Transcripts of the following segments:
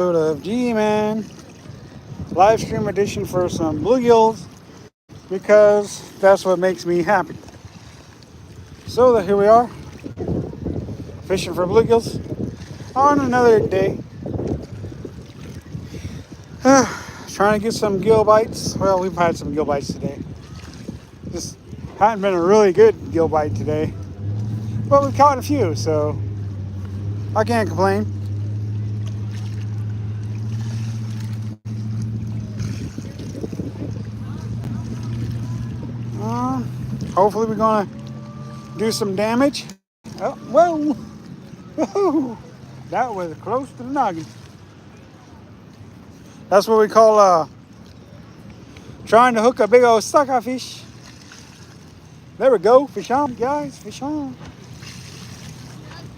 of Gman live stream edition for some bluegills because that's what makes me happy. So here we are, fishing for bluegills on another day. Trying to get some gill bites. Well, we've had some gill bites today. Just hadn't been a really good gill bite today, but we caught a few, so I can't complain. Hopefully we're gonna do some damage. Oh, whoa! Whoa! That was close to the noggin. That's what we call trying to hook a big old sucker fish. There we go. Fish on, guys. Fish on.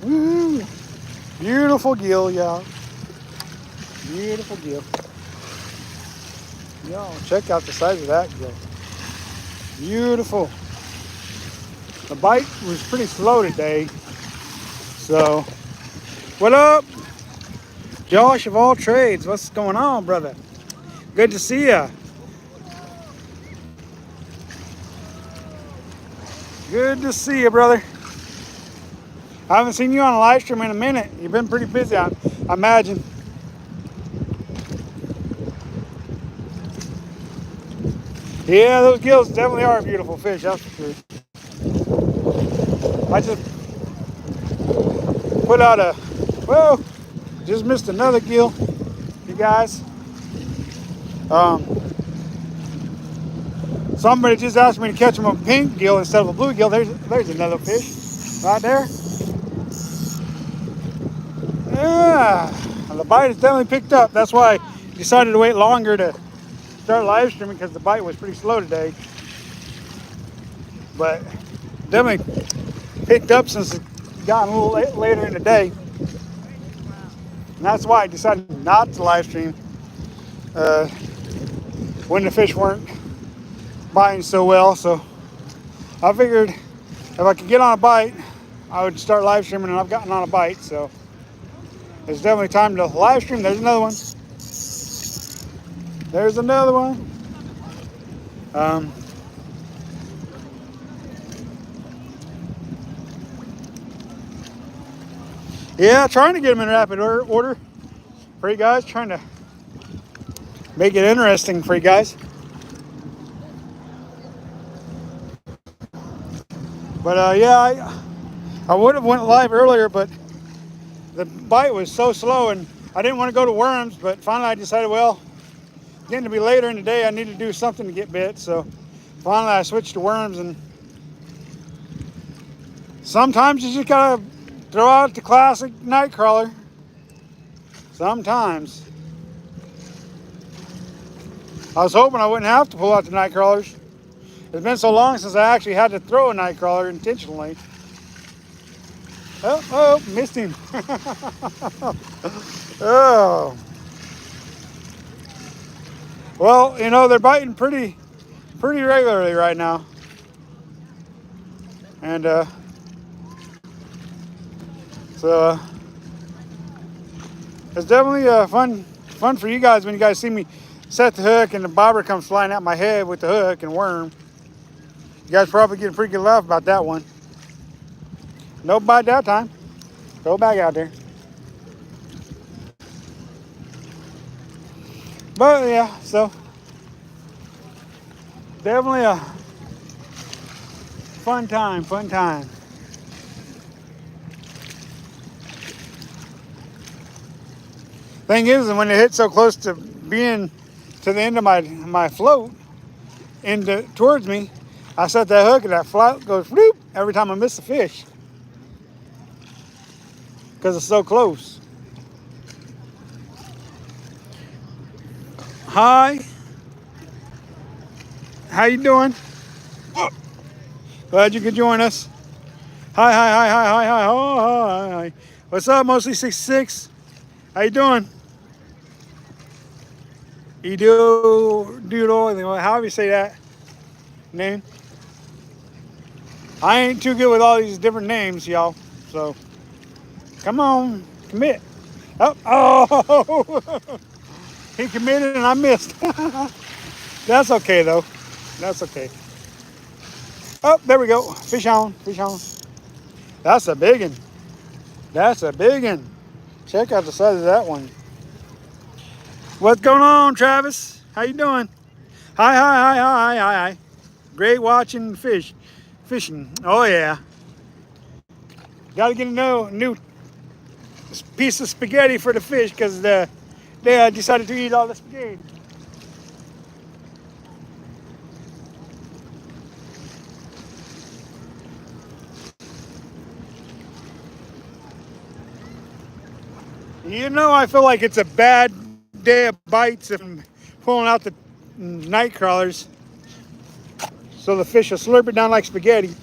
Woo! Beautiful gill, y'all. Beautiful gill. Y'all, check out the size of that gill. Beautiful. The bite was pretty slow today. So, what up? Josh of all trades. What's going on, brother? Good to see ya. Good to see you, brother. I haven't seen you on a live stream in a minute. You've been pretty busy, I imagine. Yeah, those gills definitely are a beautiful fish, that's for sure. I just put out a, well, just missed another gill, you guys. Somebody just asked me to catch them a pink gill instead of a bluegill. There's another fish right there. Yeah, the bite is definitely picked up. That's why I decided to wait longer to start live streaming because the bite was pretty slow today. But definitely picked up since it got a little later in the day. And that's why I decided not to live stream when the fish weren't biting so well. So I figured if I could get on a bite, I would start live streaming, and I've gotten on a bite. So it's definitely time to live stream. There's another one. There's another one. Yeah, trying to get them in rapid order for you guys. Trying to make it interesting for you guys. But yeah, I would have went live earlier, but the bite was so slow, and I didn't want to go to worms. But finally, I decided, well, getting to be later in the day, I need to do something to get bit. So finally, I switched to worms, and sometimes you just gotta throw out the classic night crawler. Sometimes. I was hoping I wouldn't have to pull out the night crawlers. It's been so long since I actually had to throw a night crawler intentionally. Oh, missed him. Oh. Well, you know, they're biting pretty regularly right now. And so it's definitely fun for you guys when you guys see me set the hook and the bobber comes flying out my head with the hook and worm. You guys probably get a pretty good laugh about that one. No bite that time. Go back out there. But yeah, so definitely a fun time. Thing is, when it hit so close to being to the end of my float towards me, I set that hook and that float goes whoop every time I miss the fish because it's so close. Hi, how you doing? Glad you could join us. Hi. What's up, Mostly 66? How you doing? Doodle, however you say that name. I ain't too good with all these different names, y'all. So come on, commit. Oh, oh! He committed and I missed. That's okay though. That's okay. Oh, there we go. Fish on, fish on. That's a big one. That's a big one. Check out the size of that one. What's going on, Travis? How you doing? Hi, hi, hi, hi, hi, hi. Great watching fishing. Oh yeah. Got to get a new piece of spaghetti for the fish because they decided to eat all the spaghetti. You know, I feel like it's a bad day of bites if I'm pulling out the night crawlers. So the fish will slurp it down like spaghetti.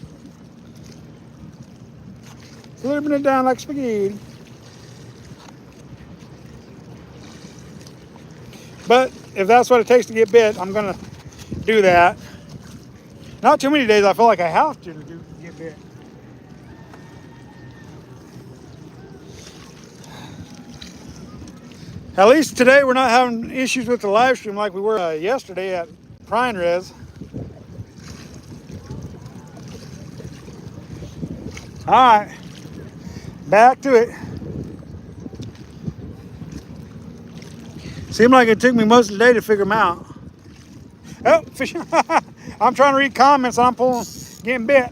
Slurping it down like spaghetti. But if that's what it takes to get bit, I'm gonna do that. Not too many days I feel like I have to get bit. At least today we're not having issues with the live stream like we were yesterday at Prime Res. All right, back to it. Seemed like it took me most of the day to figure them out. Oh, fish. I'm trying to read comments and I'm getting bit.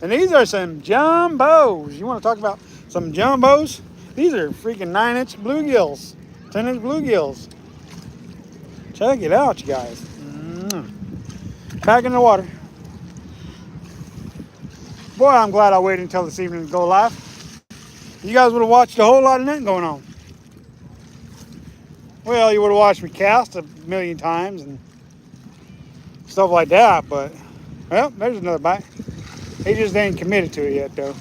And these are some jumbos. You want to talk about some jumbos? These are freaking 9-inch bluegills, 10-inch bluegills. Check it out, you guys. Back in the water. Boy, I'm glad I waited until this evening to go live. You guys would have watched a whole lot of nothing going on. Well, you would have watched me cast a million times and stuff like that, but, well, there's another bite. He just ain't committed to it yet, though.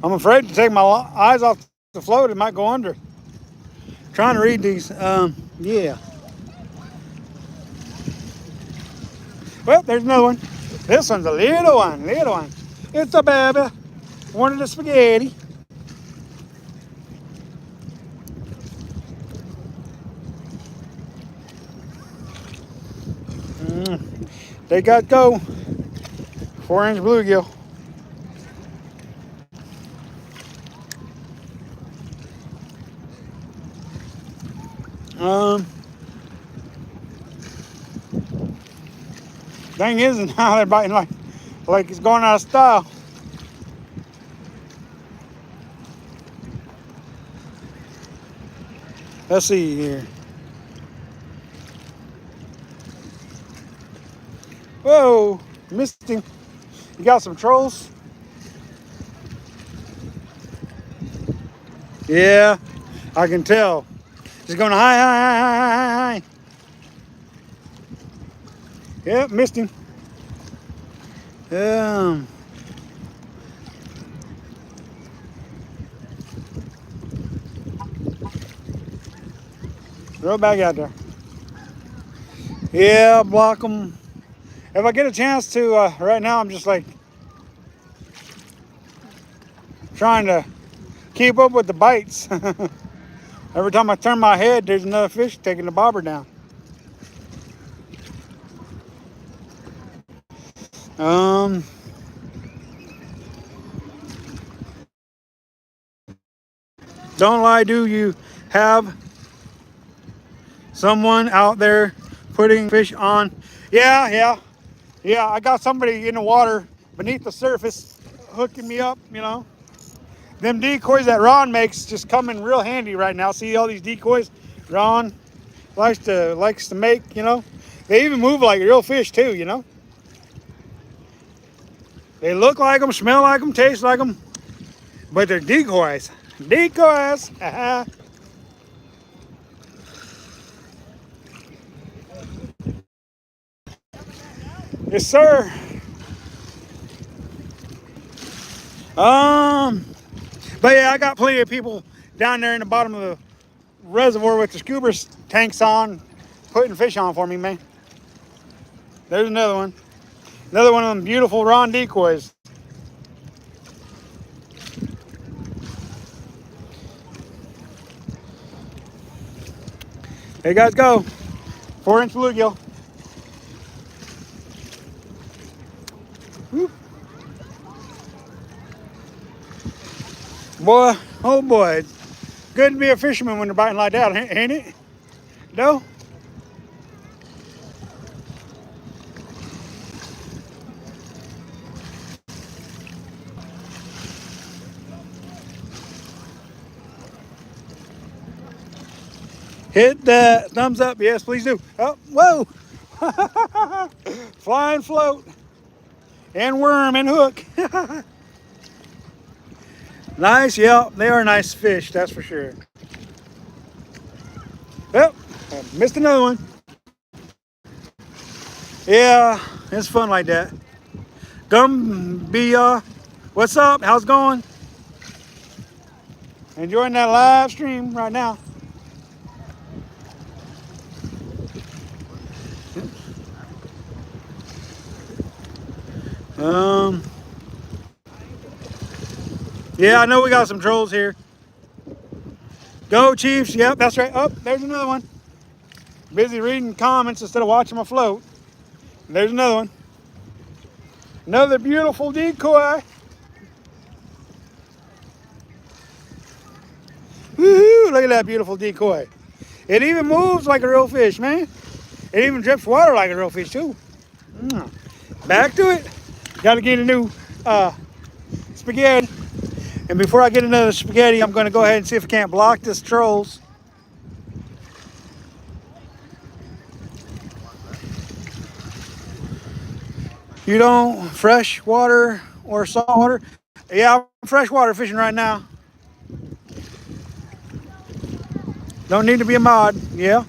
I'm afraid to take my eyes off the float. It might go under. Trying to read these. Yeah. Well, there's another one. This one's a little one, little one. It's a baby. One of the spaghetti. They got go. 4-inch bluegill. Thing is, now they're biting like it's going out of style. Let's see here. Whoa, missed him. You got some trolls? Yeah, I can tell. Just going high, high, high, high, high, high. Yep, missed him. Throw it back out there. Yeah, block them. If I get a chance to, right now I'm just like trying to keep up with the bites. Every time I turn my head, there's another fish taking the bobber down. Don't lie, do you have someone out there putting fish on? Yeah. I got somebody in the water beneath the surface hooking me up, you know. Them decoys that Ron makes just come in real handy right now. See all these decoys Ron likes to make, you know. They even move like real fish too, you know. They look like them, smell like them, taste like them, but they're decoys. Decoys. Yes, sir. But yeah, I got plenty of people down there in the bottom of the reservoir with the scuba tanks on, putting fish on for me, man. There's another one. Another one of them beautiful Ron decoys. There you guys go. 4-inch bluegill. Whoop. Boy, oh boy. Good to be a fisherman when they're biting like that, ain't it? No? Hit that thumbs up. Yes, please do. Oh, whoa. Flying float. And worm and hook. Nice, yeah. They are nice fish, that's for sure. Yep. Missed another one. Yeah, it's fun like that. Gumby, what's up? How's it going? Enjoying that live stream right now. Yeah, I know we got some trolls here. Go Chiefs. Yep, that's right. Oh, there's another one. Busy reading comments instead of watching my float. There's another one. Another beautiful decoy. Woohoo! Look at that beautiful decoy. It even moves like a real fish, man. It even drips water like a real fish too. Back to it. Got to get a new spaghetti. And before I get another spaghetti, I'm going to go ahead and see if I can't block this trolls. You don't fresh water or salt water? Yeah, I'm freshwater fishing right now. Don't need to be a mod. Yeah.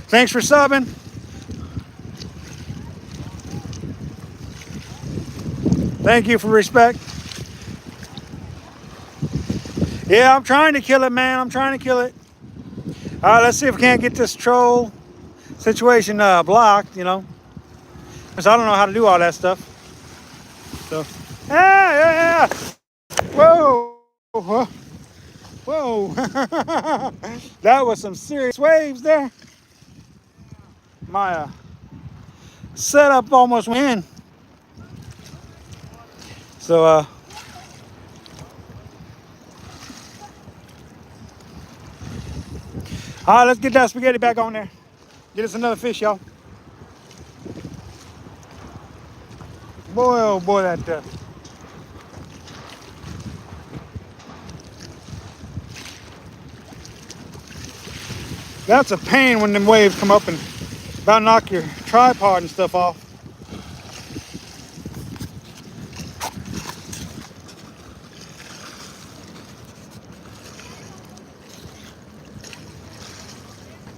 Thanks for subbing. Thank you for respect. Yeah, I'm trying to kill it, man. I'm trying to kill it. All right, let's see if we can't get this troll situation blocked, you know. Because I don't know how to do all that stuff. So, yeah. Whoa. Whoa. That was some serious waves there. My setup almost went in. So, all right, let's get that spaghetti back on there. Get us another fish, y'all. Boy, oh boy, that that's a pain when them waves come up and about knock your tripod and stuff off.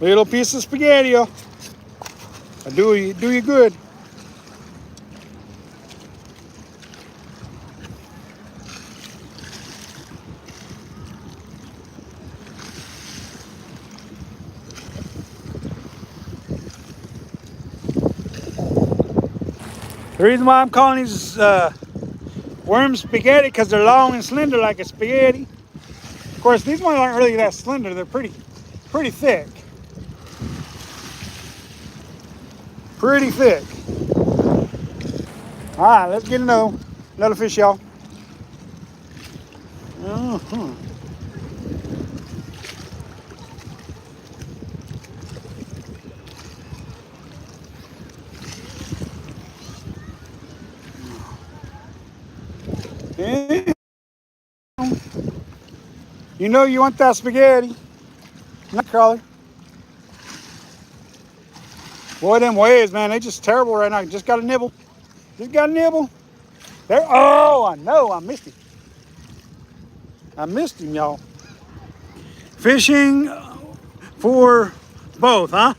Little piece of spaghetti, y'all. Do you good. The reason why I'm calling these worm spaghetti because they're long and slender like a spaghetti. Of course, these ones aren't really that slender. They're pretty thick. Pretty thick. All right, let's get another fish, y'all. You know you want that spaghetti. Nightcrawler. Boy, them waves, man, they just terrible right now. Just got a nibble. Just got a nibble. There. Oh, I know. I missed him. I missed him, y'all. Fishing for both, huh?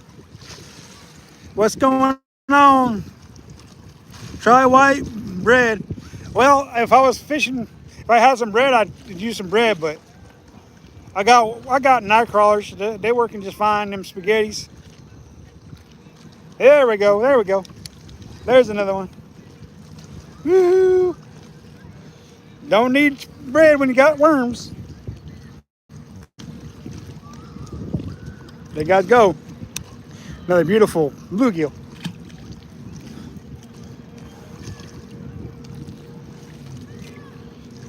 What's going on? Try white bread. Well, if I was fishing, if I had some bread, I'd use some bread, but I got night crawlers. They're working just fine, them spaghettis. There we go. There's another one. Woo! Don't need bread when you got worms. There guys go. Another beautiful bluegill.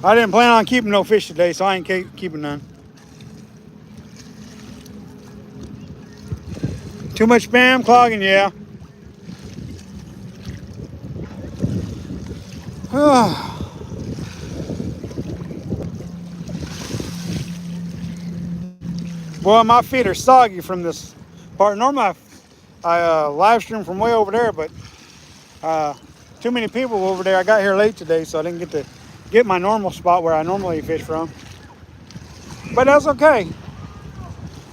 I didn't plan on keeping no fish today, so I ain't keeping none. Too much spam clogging, yeah. Boy, my feet are soggy from this part. Normally I live stream from way over there, but too many people over there. I got here late today, so I didn't get to get my normal spot where I normally fish from. But that's okay.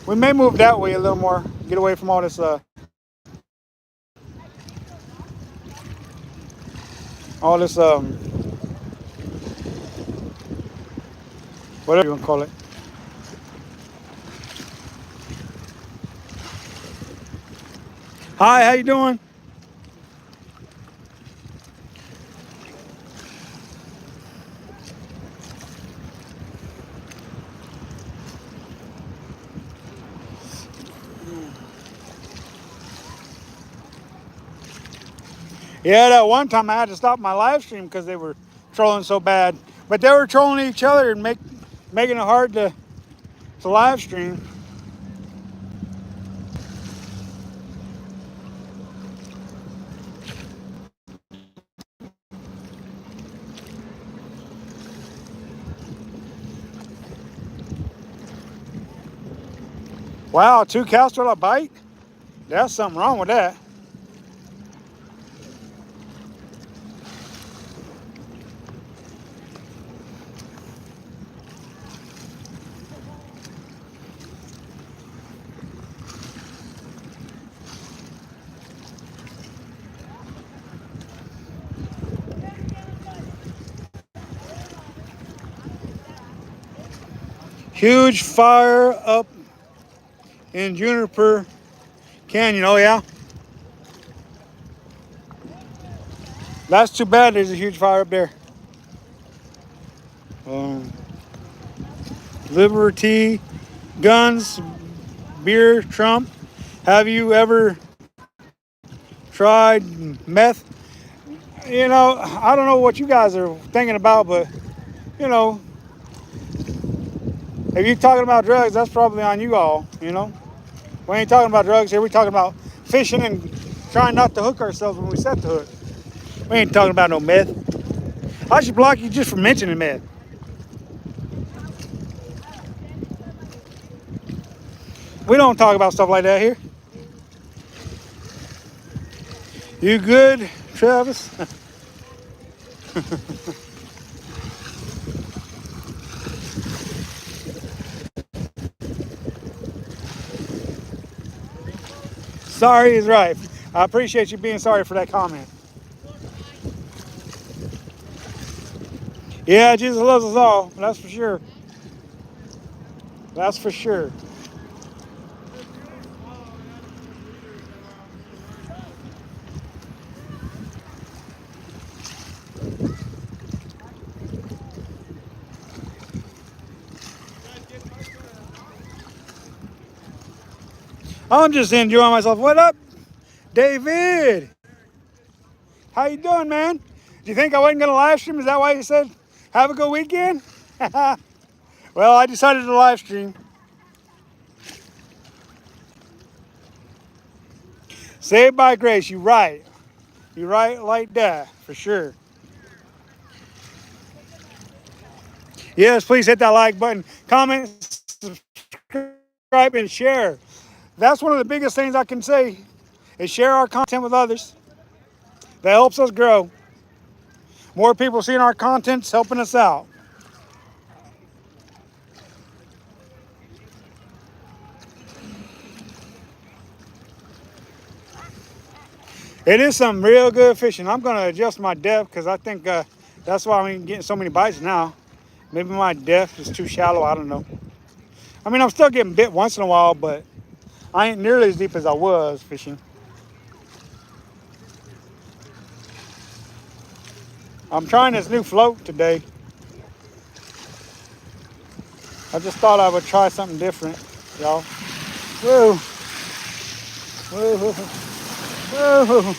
We may move that way a little more, get away from all this whatever you want to call it. Hi, how you doing? Yeah, that one time I had to stop my live stream because they were trolling so bad. But they were trolling each other and making it hard to live stream. Wow, 2 cast on a bite? That's something wrong with that. Huge fire up in Juniper Canyon, oh yeah? That's too bad there's a huge fire up there. Liberty, guns, beer, Trump. Have you ever tried meth? You know, I don't know what you guys are thinking about, but, you know, if you're talking about drugs, that's probably on you all, you know? We ain't talking about drugs here. We're talking about fishing and trying not to hook ourselves when we set the hook. We ain't talking about no meth. I should block you just for mentioning meth. We don't talk about stuff like that here. You good, Travis? Sorry is right. I appreciate you being sorry for that comment. Yeah, Jesus loves us all. That's for sure. That's for sure. I'm just enjoying myself. What up, David? How you doing, man? Do you think I wasn't going to live stream? Is that why you said have a good weekend? Well, I decided to live stream. Saved by grace. You're right. You're right like that, for sure. Yes, please hit that like button. Comment, subscribe, and share. That's one of the biggest things I can say is share our content with others. That helps us grow. More people seeing our content's helping us out. It is some real good fishing. I'm going to adjust my depth because I think that's why I'm getting so many bites now. Maybe my depth is too shallow. I don't know. I mean, I'm still getting bit once in a while, but I ain't nearly as deep as I was fishing. I'm trying this new float today. I just thought I would try something different, y'all. Whoa. Whoa. Whoa.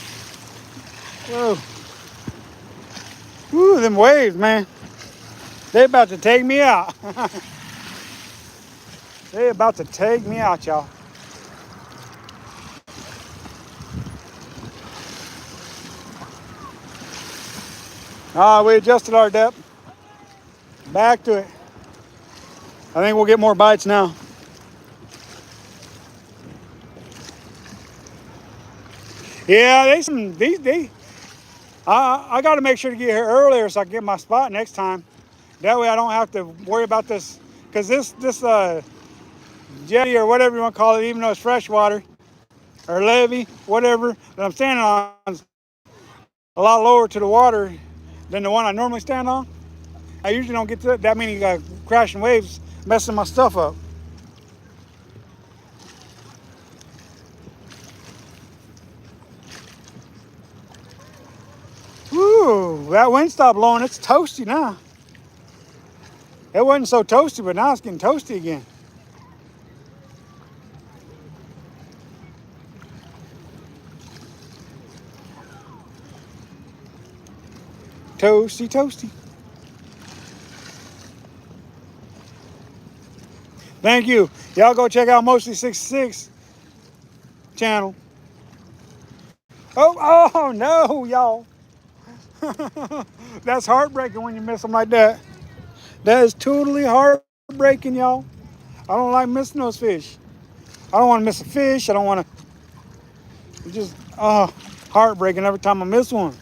Whoa. Woo, them waves, man. They about to take me out. They about to take me out, y'all. We adjusted our depth. Back to it. I think we'll get more bites now. Yeah, I got to make sure to get here earlier so I can get my spot next time. That way I don't have to worry about this, because this jetty or whatever you want to call it, even though it's freshwater or levee, whatever that I'm standing on, is a lot lower to the water than the one I normally stand on. I usually don't get to that many crashing waves messing my stuff up. Ooh, that wind stopped blowing. It's toasty now. It wasn't so toasty, but now it's getting toasty again. Toasty, toasty. Thank you. Y'all go check out Mostly 66 channel. Oh no, y'all. That's heartbreaking when you miss them like that. That is totally heartbreaking, y'all. I don't like missing those fish. I don't want to miss a fish. I don't want to. It's just heartbreaking every time I miss one.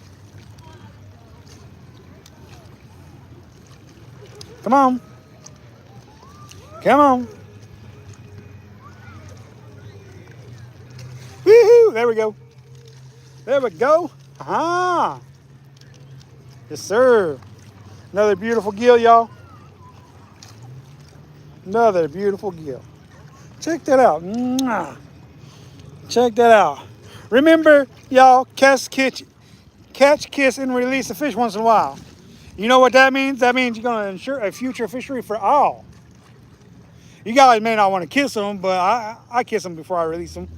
Come on. Come on. Woohoo! There we go. There we go. Aha! Yes, sir. Another beautiful gill, y'all. Another beautiful gill. Check that out. Mwah. Check that out. Remember, y'all, catch, kiss, and release a fish once in a while. You know what that means? That means you're going to ensure a future fishery for all. You guys may not want to kiss them, but I kiss them before I release them.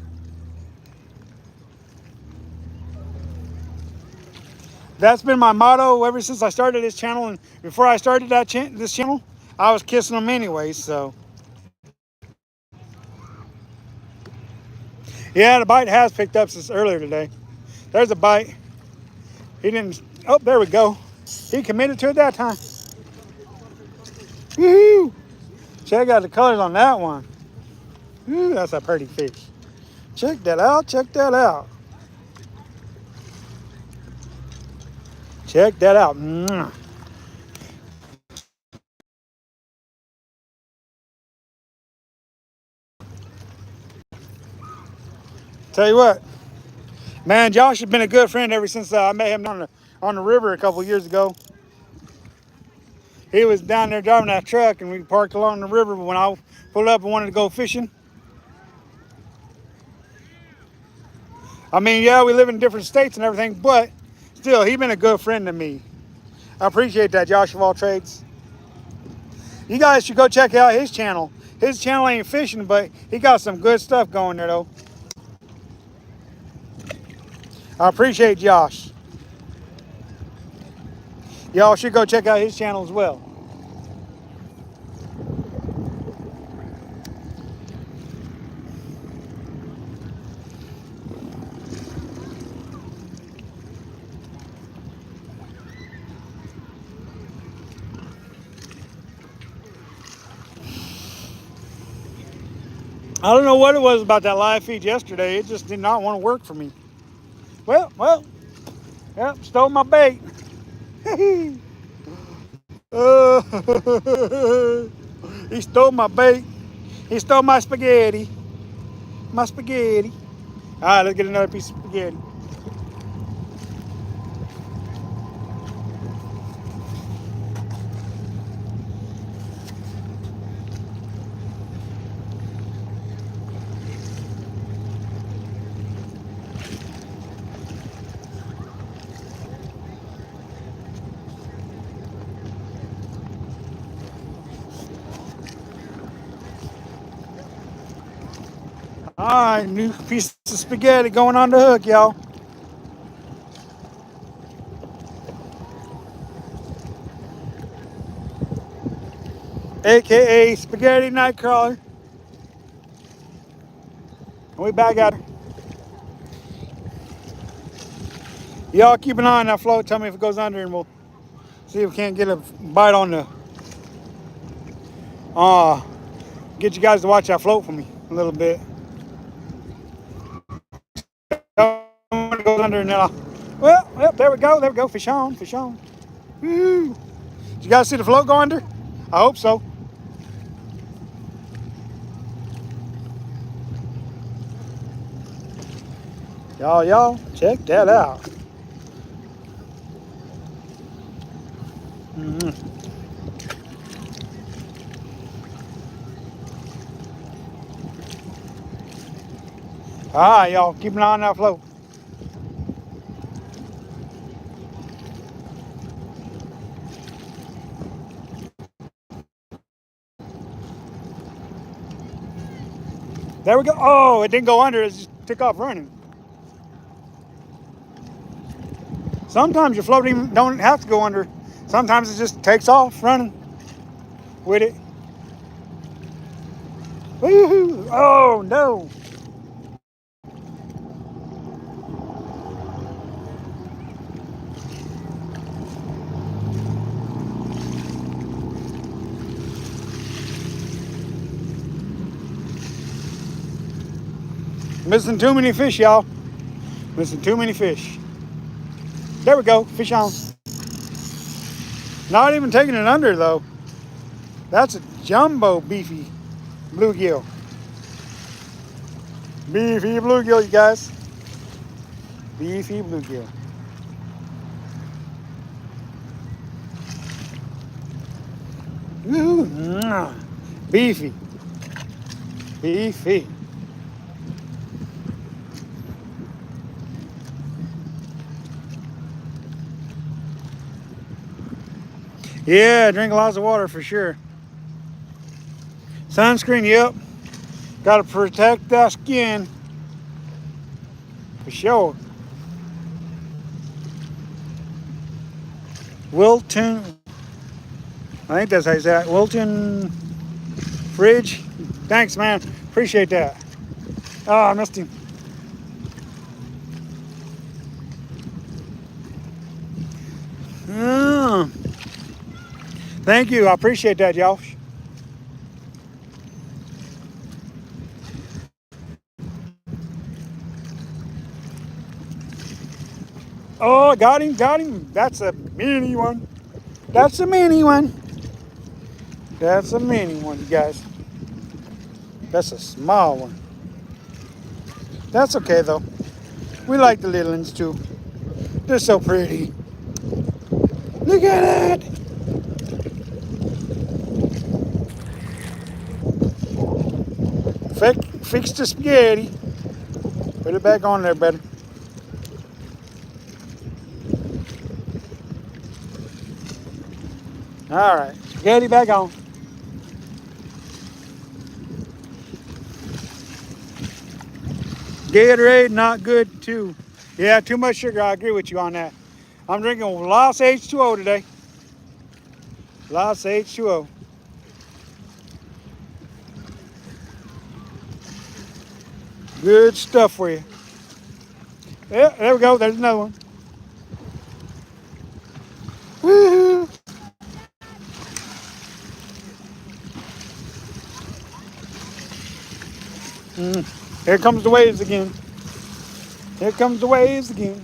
That's been my motto ever since I started this channel. And before I started this channel, I was kissing them anyway, so. Yeah, the bite has picked up since earlier today. There's a bite. He didn't, oh, there we go. He committed to it that time. Woohoo! Check out the colors on that one. Ooh, that's a pretty fish. Check that out, check that out. Check that out. Mwah. Tell you what, man, Josh has been a good friend ever since I met him on the river a couple years ago. He was down there driving that truck and we parked along the river, but when I pulled up and wanted to go fishing. I mean, yeah, we live in different states and everything, but still, he's been a good friend to me. I appreciate that, Josh of all trades. You guys should go check out his channel. His channel ain't fishing, but he got some good stuff going there, though. I appreciate Josh. Y'all should go check out his channel as well. I don't know what it was about that live feed yesterday. It just did not want to work for me. Well, yep, stole my bait. He stole my bait. He stole my spaghetti. My spaghetti. All right, let's get another piece of spaghetti. Alright, new piece of spaghetti going on the hook, y'all. AKA Spaghetti Nightcrawler. And we back at her. Y'all keep an eye on that float. Tell me if it goes under and we'll see if we can't get a bite on the get you guys to watch that float for me a little bit. It goes under and then well, there we go, fish on. Woo. Did you guys see the float go under? I hope so. Y'all, check that out. All right, y'all, keep an eye on that float. There we go. Oh, it didn't go under. It just took off running. Sometimes your floating don't have to go under. Sometimes it just takes off running with it. Woo-hoo. Oh, no. Missing too many fish, y'all. Missing too many fish. There we go. Fish on. Not even taking it under, though. That's a jumbo beefy bluegill. Beefy bluegill, you guys. Beefy bluegill. Ooh, beefy. Beefy. Yeah, drink lots of water for sure. Sunscreen, yep. Got to protect that skin. For sure. Wilton, I think that's how you say it. Wilton Fridge. Thanks, man. Appreciate that. Oh, I missed him. Oh. Thank you. I appreciate that, y'all. Oh, got him. That's a mini one. That's a mini one, you guys. That's a small one. That's okay, though. We like the little ones, too. They're so pretty. Look at it. Fix the spaghetti. Put it back on there, buddy. All right, spaghetti back on. Gatorade, not good too. Yeah, too much sugar. I agree with you on that. I'm drinking lots of H2O today. Lots of H2O. Good stuff for you. Yeah, there we go. There's another one. Woo-hoo. Here comes the waves again. Here comes the waves again.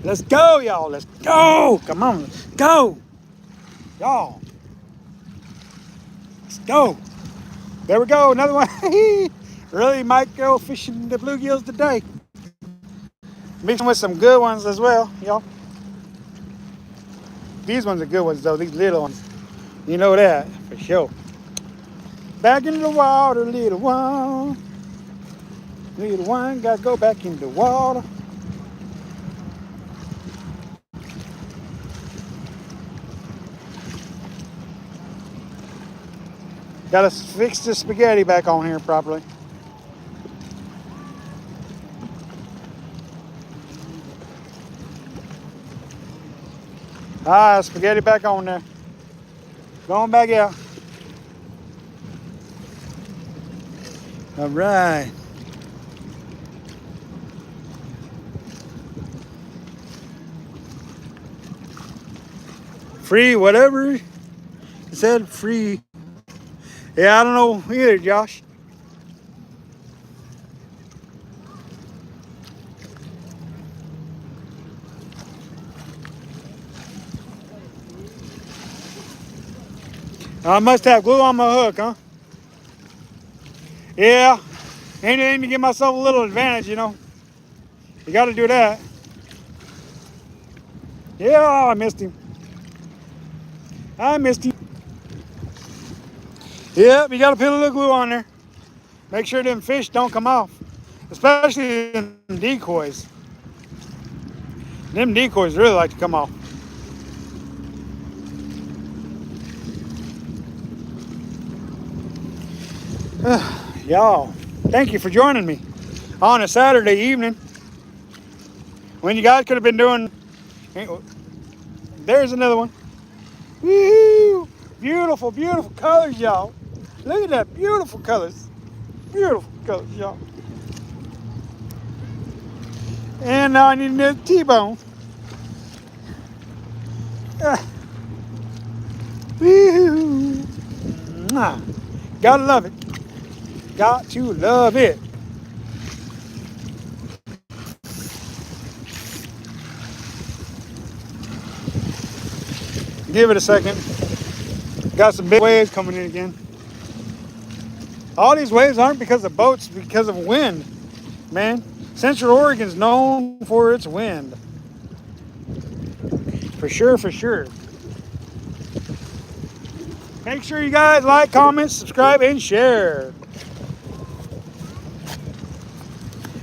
Let's go, y'all. Let's go. Come on, let's go. Y'all. Let's go. There we go. Another one. Really micro fishing the bluegills today. Mixing with some good ones as well, y'all. These ones are good ones, though. These little ones. You know that for sure. Back in the water, little one. Little one, gotta go back in the water. Gotta fix the spaghetti back on here properly. Ah, spaghetti back on there. Going back out. All right. Free, whatever. It said free. Yeah, I don't know either, Josh. I must have glue on my hook, huh? Yeah. Anything to give myself a little advantage, you know. You got to do that. Yeah, I missed him. I missed him. Yep, you got to put a little glue on there. Make sure them fish don't come off. Especially in decoys. Them decoys really like to come off. Y'all, thank you for joining me on a Saturday evening when you guys could have been doing. There's another one. Woo! Beautiful, beautiful colors, y'all. Look at that, beautiful colors. Beautiful colors, y'all. And now I need another T-bone. Woo! Gotta love it. Got to love it. Give it a second. Got some big waves coming in again. All these waves aren't because of boats, because of wind, man. Central Oregon's known for its wind. For sure, for sure. Make sure you guys like, comment, subscribe, and share.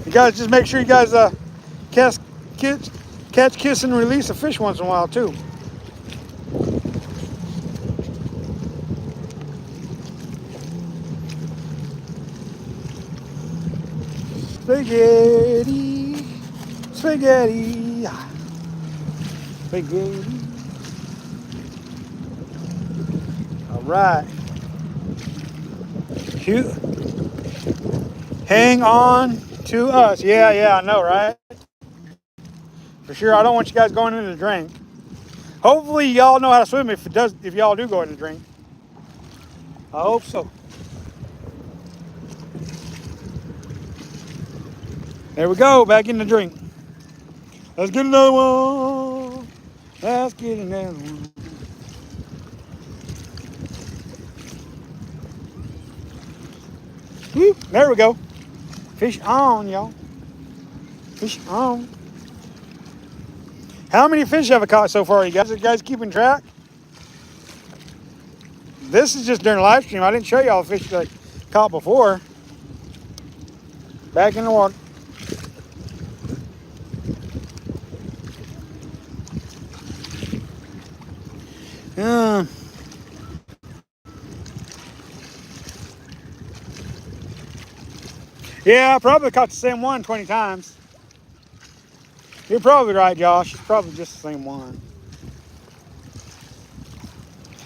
You guys just make sure you guys catch, kiss, and release a fish once in a while too. Spaghetti, spaghetti, spaghetti. All right. Cute. Hang on to us. Yeah, I know, right? For sure. I don't want you guys going into the drink. Hopefully, y'all know how to swim if y'all do go in the drink. I hope so. There we go, back in the drink. Let's get another one. Let's get another one. Woo, there we go. Fish on, y'all. Fish on. How many fish have I caught so far? Are you guys keeping track? This is just during the live stream. I didn't show y'all fish that I caught before. Back in the water. Yeah, I probably caught the same one 20 times. You're probably right, Josh. It's probably just the same one.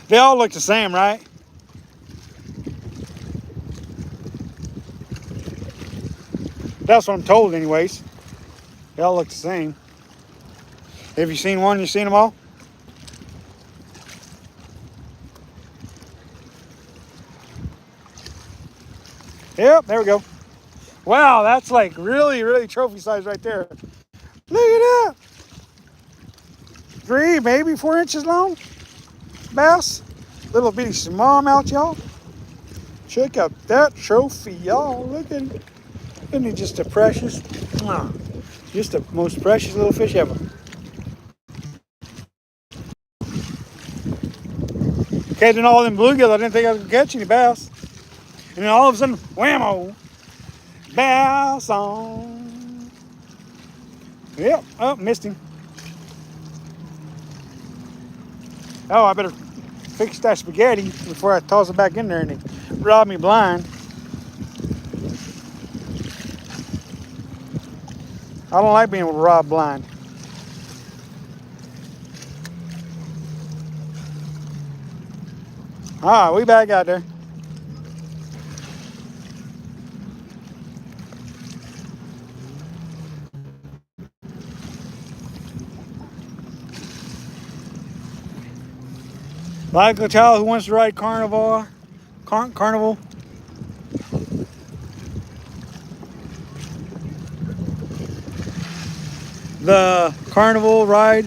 They all look the same, right? That's what I'm told anyways. They all look the same. Have you seen one? You seen them all? Yep, there we go. Wow, that's like really, really trophy size right there. Look at that. 3, maybe 4 inches long. Bass. Little bitty smallmouth, y'all. Check out that trophy, y'all. Look at it. Isn't it just a precious, just the most precious little fish ever. Catching all them bluegills, I didn't think I was going to catch any bass. And then all of a sudden, whammo, bass on. Yep, oh, missed him. Oh, I better fix that spaghetti before I toss it back in there. robbed me blind. I don't like being robbed blind. All right, we back out there. Like a child who wants to ride carnival. The carnival ride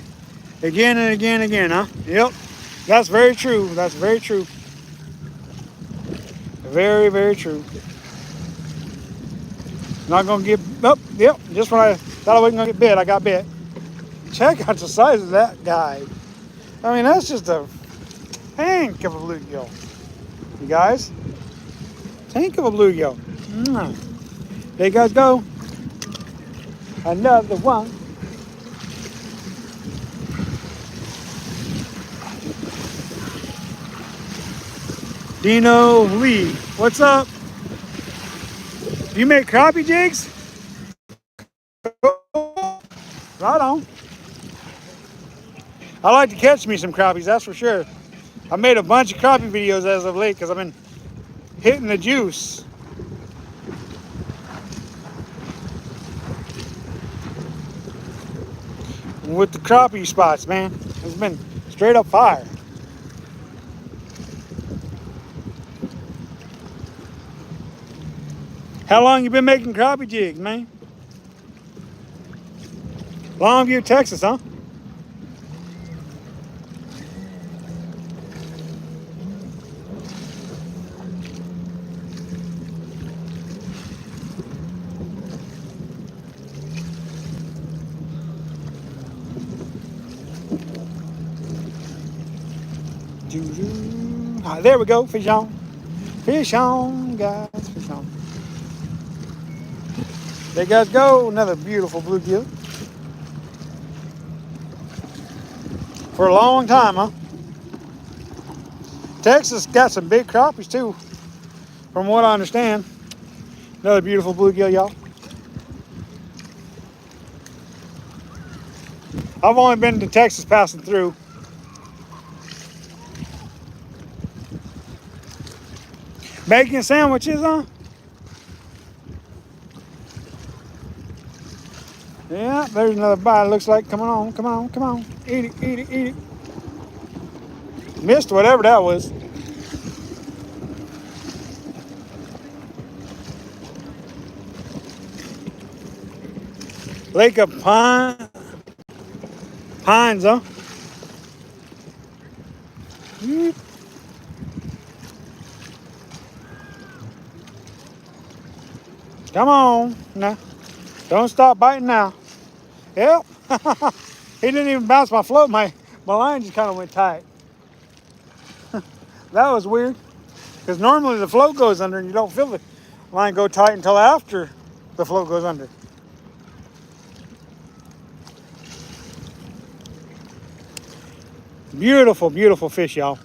again and again and again, huh? Yep. That's very true. That's very true. Very, very true. Not gonna get up. Oh, yep. Just when I thought I wasn't gonna get bit, I got bit. Check out the size of that guy. I mean, that's just a tank of a bluegill. You guys, tank of a bluegill. There you guys go. Another one. Dino Lee, what's up? Do you make crappie jigs? Right on. I like to catch me some crappies, that's for sure. I made a bunch of crappie videos as of late because I've been hitting the juice. With the crappie spots, man. It's been straight up fire. How long you been making crappie jigs, man? Longview, Texas, huh? Ah, there we go, fish on. Fish on, guys, fish on. There you guys go, another beautiful bluegill. For a long time, huh? Texas got some big crappies too, from what I understand. Another beautiful bluegill, y'all. I've only been to Texas passing through. Making sandwiches, huh? Yeah, there's another bite. Looks like, come on, come on, come on. Eat it, eat it, eat it. Missed whatever that was. Lake of Pines, huh? Come on, now. Don't stop biting now. Yep. He didn't even bounce my float. My line just kind of went tight. That was weird. Because normally the float goes under and you don't feel the line go tight until after the float goes under. Beautiful, beautiful fish, y'all.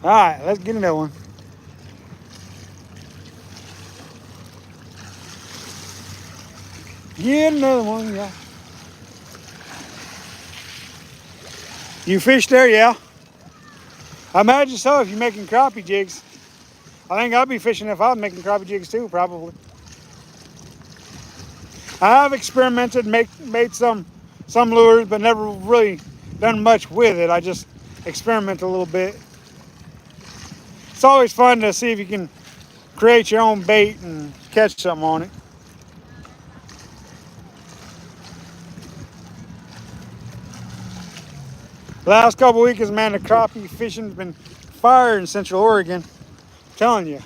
All right, let's get another one. Get another one, yeah. You fish there, yeah? I imagine so if you're making crappie jigs. I think I'd be fishing if I was making crappie jigs too, probably. I have experimented, made some lures, but never really done much with it. I just experiment a little bit. It's always fun to see if you can create your own bait and catch something on it. The last couple of weeks, man, the crappie fishing's been fire in Central Oregon. I'm telling you.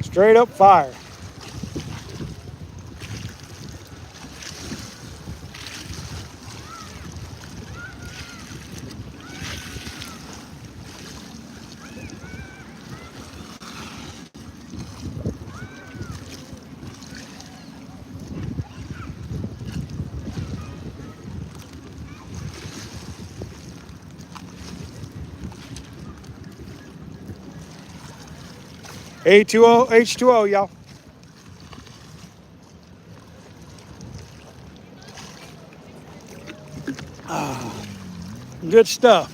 Straight up fire. A2O, H2O, y'all. Good stuff.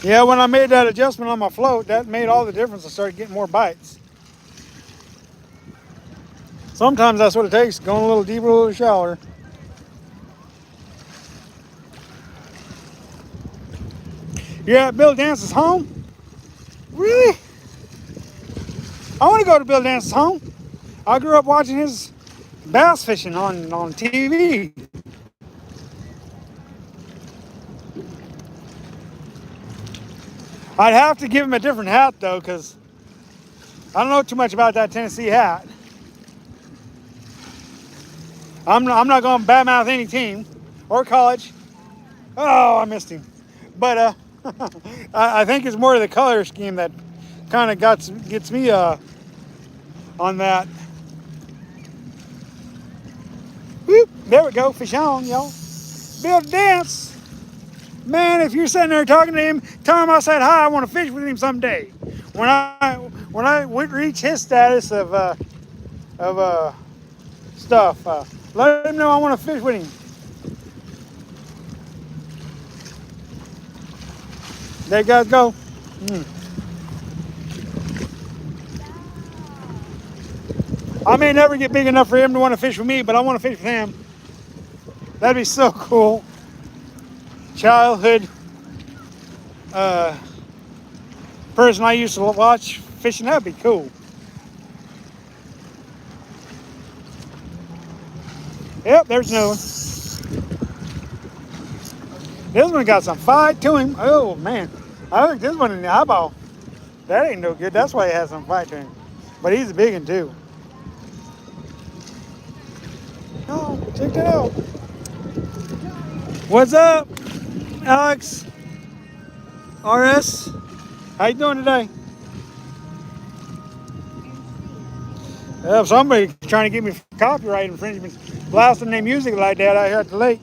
Yeah, when I made that adjustment on my float, that made all the difference. I started getting more bites. Sometimes that's what it takes, going a little deeper, a little shallower. Yeah, Bill Dance's home? Really? I want to go to Bill Dance's home. I grew up watching his bass fishing on TV. I'd have to give him a different hat though, because I don't know too much about that Tennessee hat. I'm not going to badmouth any team or college. Oh, I missed him. But I think it's more the color scheme that kind of gets me on that. Whoop, there we go, fish on, y'all. Bill Dance. Man, if you're sitting there talking to him, tell him I said hi. I want to fish with him someday. When I reach his status of stuff, let him know I want to fish with him. There you guys go. I may never get big enough for him to want to fish with me, but I want to fish with him. That'd be so cool. Childhood person I used to watch fishing, that'd be cool. Yep, there's another one. This one got some fight to him. Oh man, I think this one in the eyeball. That ain't no good. That's why he has some fight to him. But he's a big one too. Oh, check that out. What's up, Alex? RS? How you doing today? Somebody trying to get me copyright infringements, blasting their music like that out here at the lake.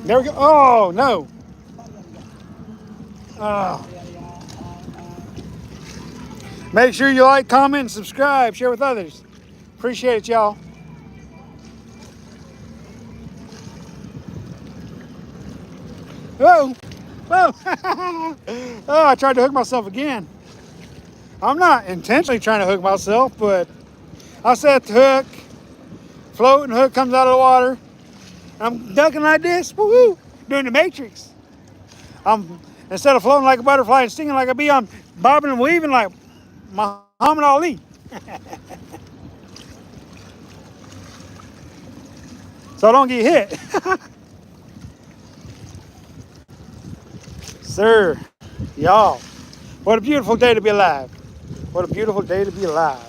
There we go. Oh no. Oh. Make sure you like, comment, and subscribe. Share with others. Appreciate it, y'all. Whoa. Whoa. Oh, I tried to hook myself again. I'm not intentionally trying to hook myself, but I set the hook, floating hook comes out of the water. I'm ducking like this, woo-hoo, doing the Matrix. Instead of floating like a butterfly and stinging like a bee, I'm bobbing and weaving like Muhammad Ali. So I don't get hit. Sir, y'all, what a beautiful day to be alive. What a beautiful day to be alive.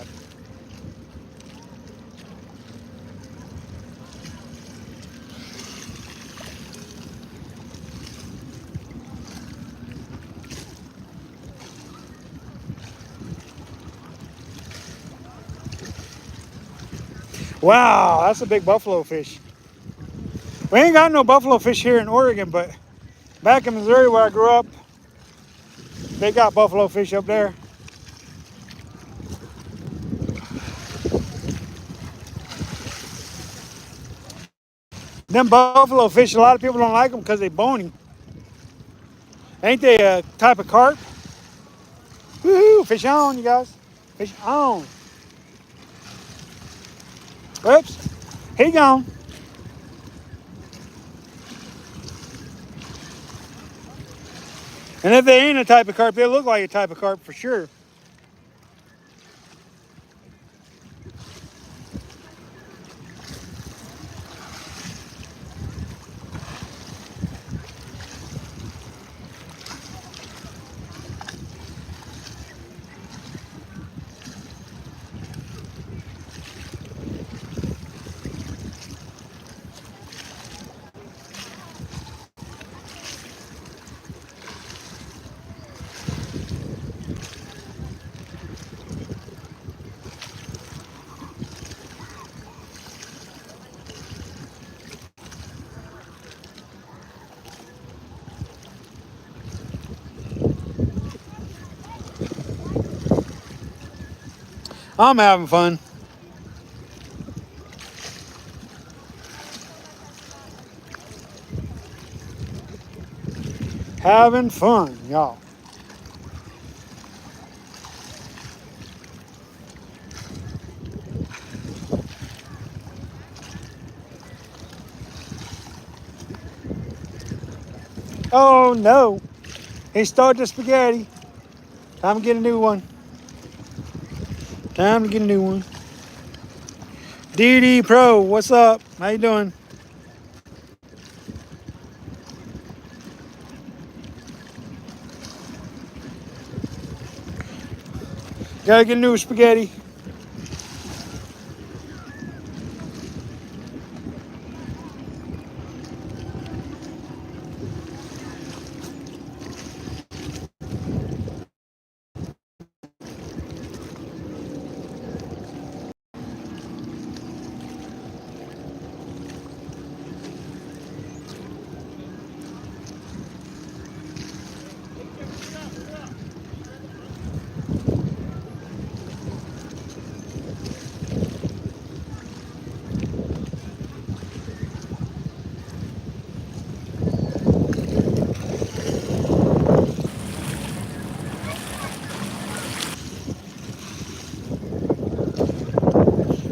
Wow, that's a big buffalo fish. We ain't got no buffalo fish here in Oregon, but back in Missouri where I grew up, they got buffalo fish up there. Them buffalo fish, a lot of people don't like them because they bony. Ain't they a type of carp? Woohoo, fish on, you guys. Fish on. Oops, he gone. And if they ain't a type of carp, they look like a type of carp for sure. I'm having fun. Having fun, y'all. Oh no, he stole the spaghetti. Time to get a new one. Time to get a new one. DD Pro, what's up? How you doing? Gotta get new spaghetti.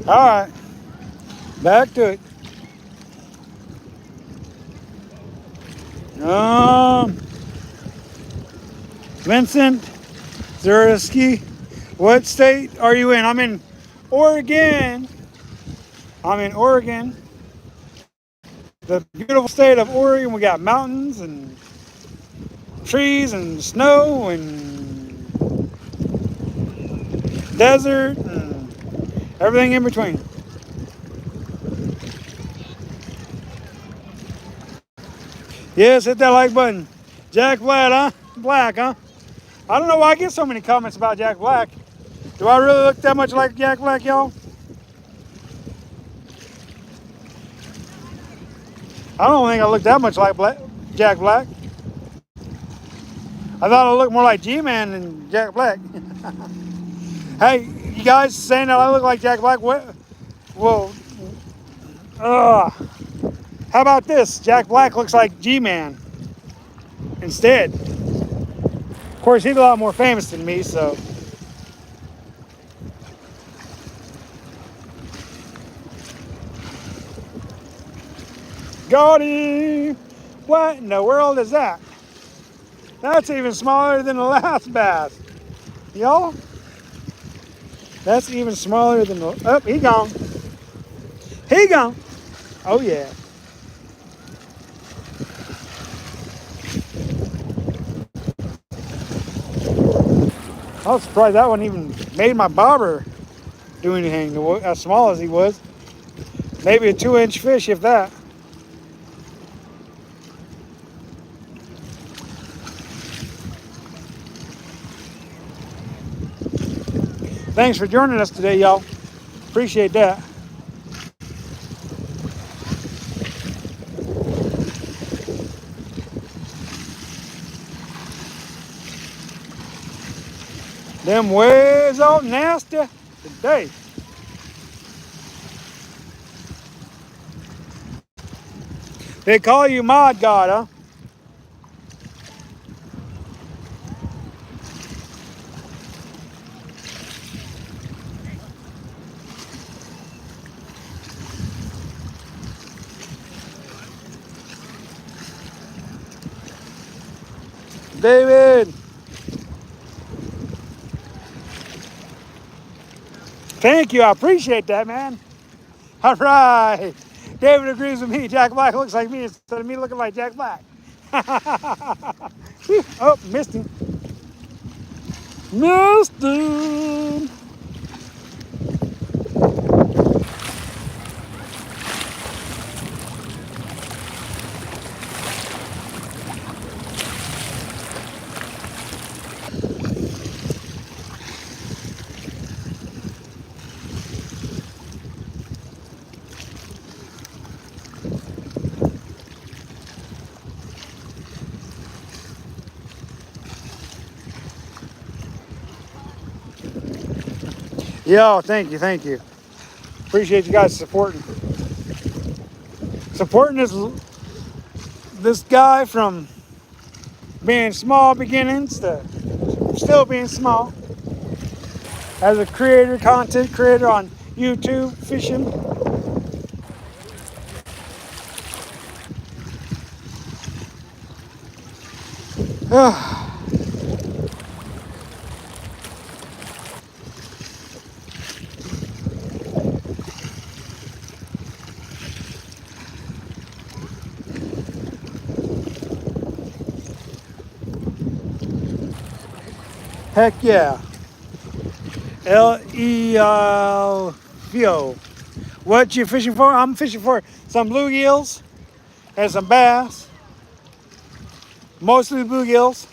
All right, back to it. Vincent Zuriski, what state are you in? I'm in Oregon. I'm in Oregon. The beautiful state of Oregon. We got mountains and trees and snow and desert and everything in between. Yes, hit that like button. Jack Black, huh? Black, huh? I don't know why I get so many comments about Jack Black. Do I really look that much like Jack Black, y'all? I don't think I look that much like Jack Black. I thought I looked more like Gman than Jack Black. Hey, you guys saying that I look like Jack Black? What? Well, how about this? Jack Black looks like G-Man instead. Of course, he's a lot more famous than me, so. Got him! What in the world is that? That's even smaller than the last bass. Y'all? That's even smaller than the... Oh, he gone. He gone. Oh, yeah. I was surprised that one even made my bobber do anything as small as he was. Maybe a 2-inch fish, if that. Thanks for joining us today, y'all. Appreciate that. Them waves all nasty today. They call you Mod God, huh? David. Thank you. I appreciate that, man. All right. David agrees with me. Jack Black looks like me instead of me looking like Jack Black. Oh, missed him. Missed him. Yo, thank you, thank you. Appreciate you guys supporting this guy from being small beginnings to still being small as a content creator on YouTube fishing. Heck yeah. Leo. What you fishing for? I'm fishing for some bluegills and some bass. Mostly bluegills,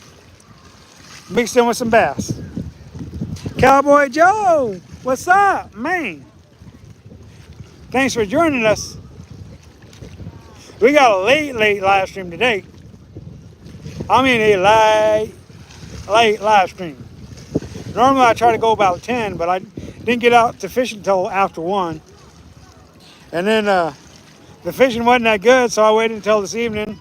mixed in with some bass. Cowboy Joe, what's up, man? Thanks for joining us. We got a late live stream today. I mean a late live stream. Normally I try to go about 10, but I didn't get out to fish until after 1. And then the fishing wasn't that good, so I waited until this evening.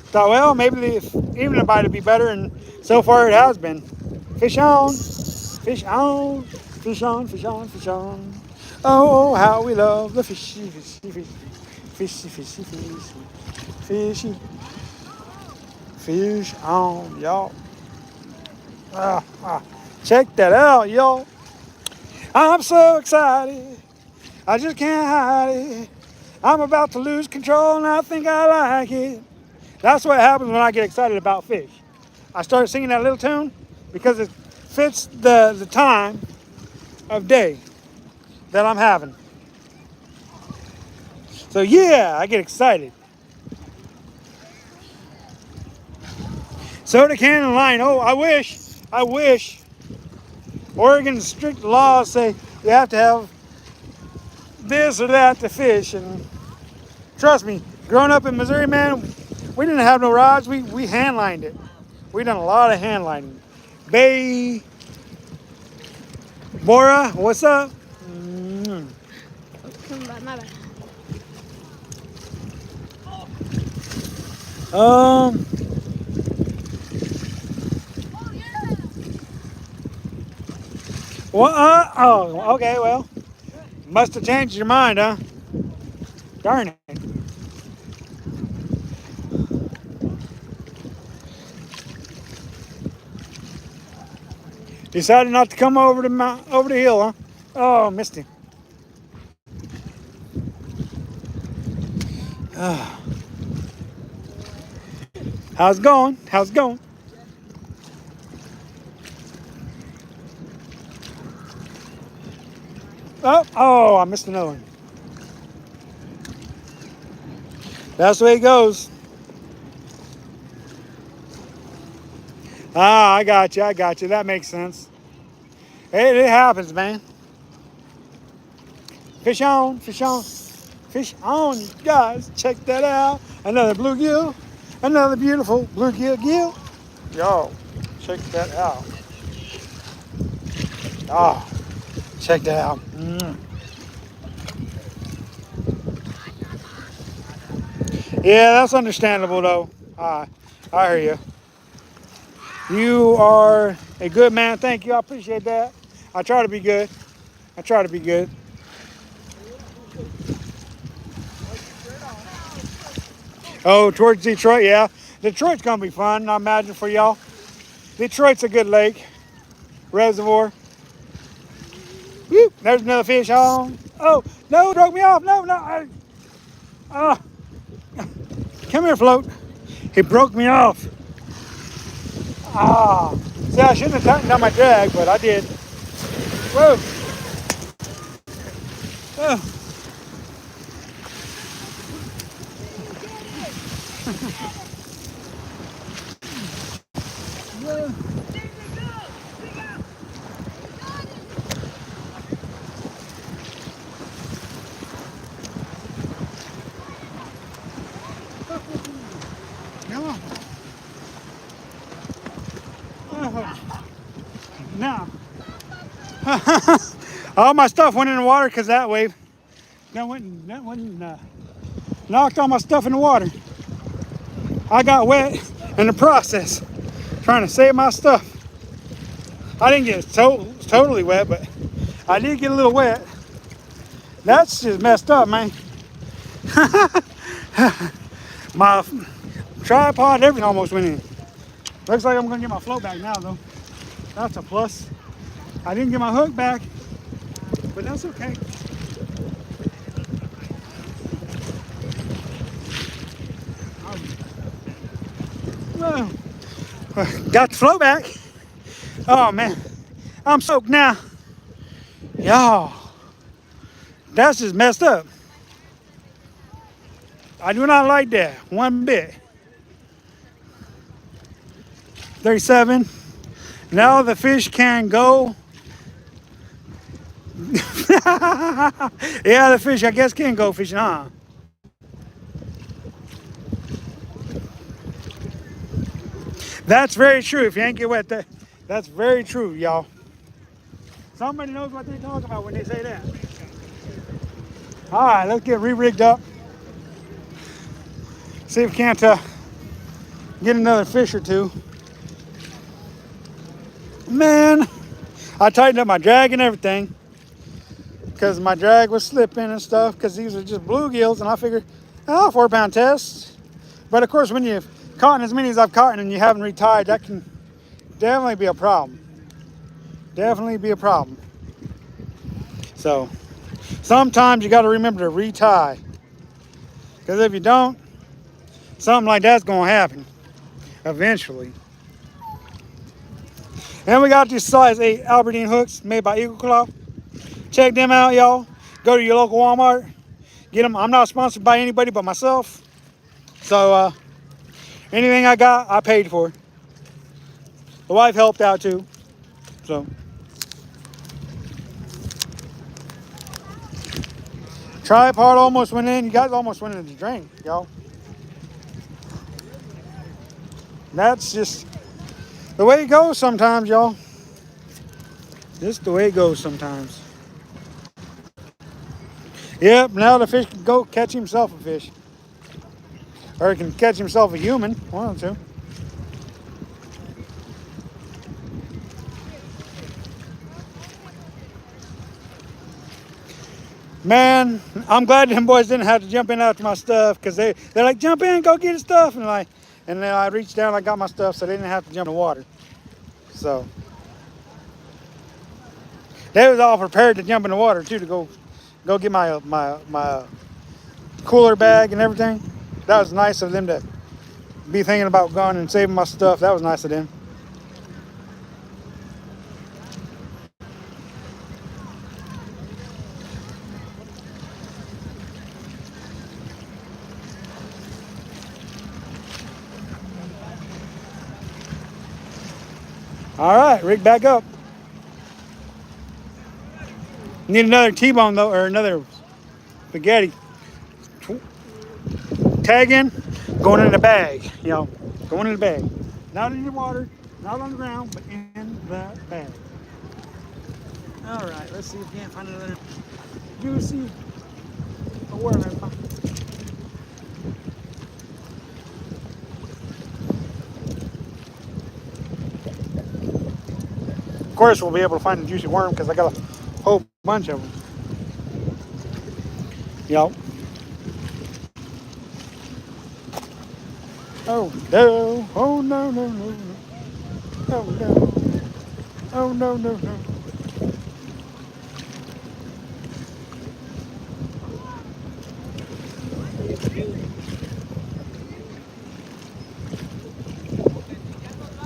Thought, well, maybe the evening bite would be better, and so far it has been. Fish on, fish on, fish on, fish on, fish on. Oh, how we love the fishy, fishy, fishy, fishy, fishy, fishy, fishy, fish on, y'all. Check that out, y'all. I'm so excited, I just can't hide it. I'm about to lose control and I think I like it. That's what happens when I get excited about fish. I start singing that little tune because it fits the time of day that I'm having. So yeah, I get excited. Soda can and line. Oh, I wish Oregon's strict laws say you have to have this or that to fish. And trust me, growing up in Missouri, man, we didn't have no rods. We hand lined it. We done a lot of hand lining. Bay, Bora, what's up? Well, oh, okay, well, must have changed your mind, huh? Darn it. Decided not to come over the hill, huh? Oh, missed him. How's it going? How's it going? Oh, I missed another one. That's the way it goes. I got you. That makes sense. Hey, it happens, man. Fish on, fish on, fish on, you guys. Check that out. Another bluegill, another beautiful bluegill gill. Yo, check that out. Oh, check that out. Yeah, that's understandable though. I hear you. You are a good man. Thank you. I appreciate that. I try to be good. I try to be good. Oh, towards Detroit, yeah. Detroit's gonna be fun, I imagine, for y'all. Detroit's a good lake, reservoir. Woo, there's another fish on. Oh, no, broke me off. No. Come here, float. He broke me off. See, I shouldn't have tightened down my drag, but I did. Whoa. Oh. No. All my stuff went in the water because that wave knocked all my stuff in the water. I got wet in the process trying to save my stuff. I didn't get totally wet, but I did get a little wet. That's just messed up, man. My tripod, everything almost went in. Looks like I'm gonna get my float back now, though. That's a plus. I didn't get my hook back, but that's okay. Well, got the float back. Oh man, I'm soaked now. Y'all, that's just messed up. I do not like that one bit. 37. Now the fish can go. Yeah, the fish, I guess, can go fishing, huh? That's very true. If you ain't get wet, that's very true, y'all. Somebody knows what they talk about when they say that. All right, let's get re-rigged up. See if we can't get another fish or two. Man, I tightened up my drag and everything because my drag was slipping and stuff because these are just bluegills, and I figured, 4-pound test. But of course, when you've caught as many as I've caught and you haven't retied, that can definitely be a problem. Definitely be a problem. So sometimes you got to remember to retie, because if you don't, something like that's going to happen eventually. And we got these size 8 Albertine hooks made by Eagle Claw. Check them out, y'all. Go to your local Walmart. Get them. I'm not sponsored by anybody but myself. So anything I got, I paid for. The wife helped out too. So tripod almost went in. You guys almost went into the drain, y'all. That's just the way it goes sometimes, y'all. Just the way it goes sometimes. Yep, now the fish can go catch himself a fish. Or he can catch himself a human, one of the two. Man, I'm glad them boys didn't have to jump in after my stuff, because they're like, jump in, go get his stuff. And then I reached down, I got my stuff, so they didn't have to jump in the water. So they was all prepared to jump in the water too, to go get my cooler bag and everything. That was nice of them to be thinking about going and saving my stuff. That was nice of them. All right, rig back up. Need another T-bone though, or another spaghetti. Tag in, going in the bag, going in the bag. Not in the water, not on the ground, but in the bag. All right, let's see if we can find another juicy worm. Of course, we'll be able to find a juicy worm because I got a whole bunch of them. Yep. Oh no! Oh no! No! No! No! Oh no! Oh no! No! No!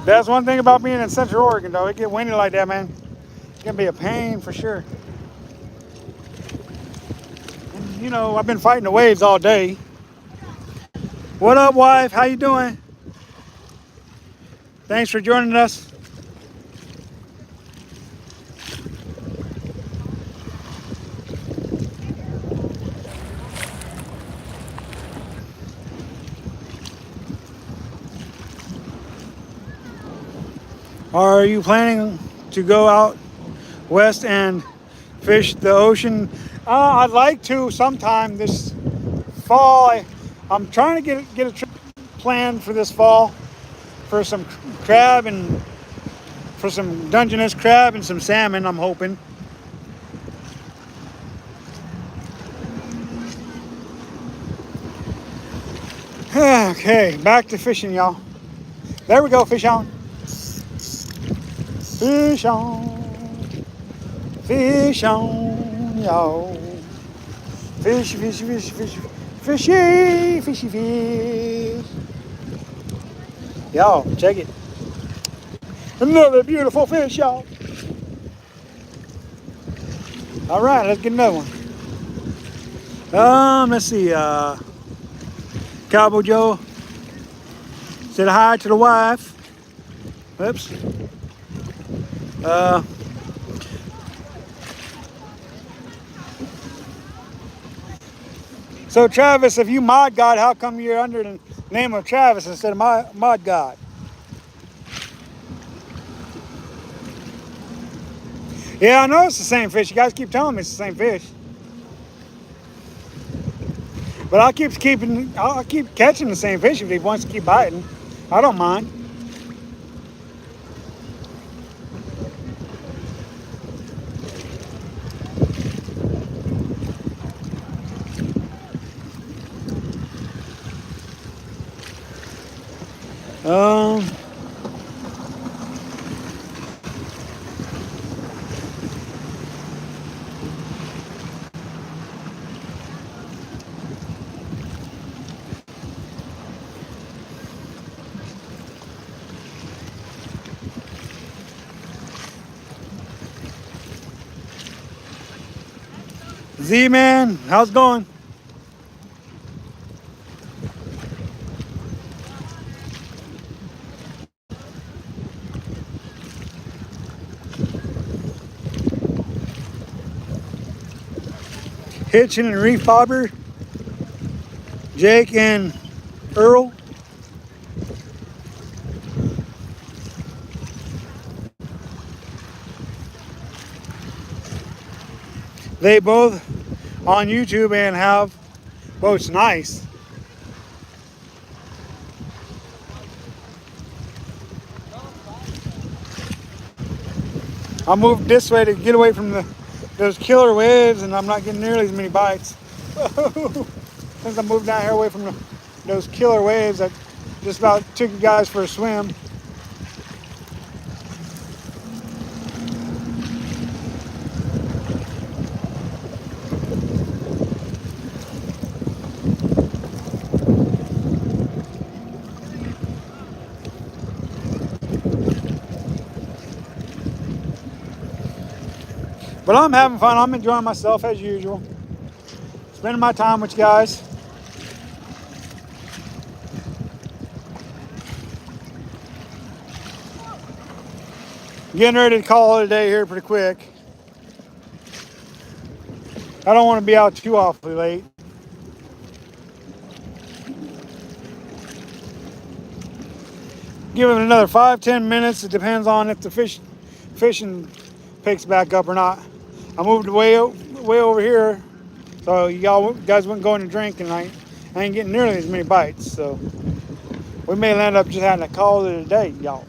That's one thing about being in Central Oregon, though. It get windy like that, man. It can be a pain for sure. And, I've been fighting the waves all day. What up, wife? How you doing? Thanks for joining us. Are you planning to go out west and fish the ocean. I'd like to sometime this fall. I'm trying to get a trip planned for this fall for some crab and for some Dungeness crab and some salmon. I'm hoping. Okay, back to fishing, y'all. There we go, fish on. Fish on. Fish on, y'all. Fish, fish, fish, fish, fishy, fishy, fish. Y'all, check it. Another beautiful fish, y'all. All right, let's get another one. Let's see. Cowboy Joe said hi to the wife. Oops. So Travis, if you mod God, how come you're under the name of Travis instead of mod God? Yeah, I know it's the same fish. You guys keep telling me it's the same fish. But I'll keep catching the same fish if he wants to keep biting. I don't mind. Um, Z-Man, how's it going? Hitchin and Reef Bobber, Jake and Earl. They both on YouTube and have boats nice. I moved this way to get away from those killer waves, and I'm not getting nearly as many bites. Since I moved down here away from those killer waves that just about took you guys for a swim. But I'm having fun. I'm enjoying myself as usual. Spending my time with you guys. Getting ready to call it a day here pretty quick. I don't want to be out too awfully late. Give it another 5-10 minutes. It depends on if the fishing picks back up or not. I moved way over here, so y'all guys wouldn't go in and drink, and I ain't getting nearly as many bites. So we may end up just having to call it a day, y'all.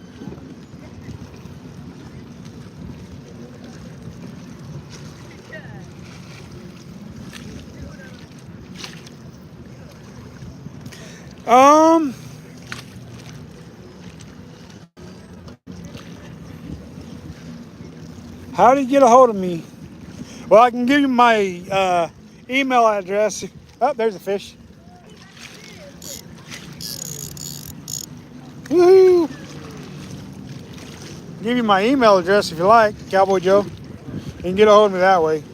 How do you get a hold of me? Well, I can give you my email address. Oh, there's a fish. Woohoo! Give you my email address if you like, Cowboy Joe. You can get a hold of me that way.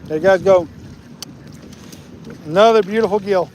There you guys go. Another beautiful gill.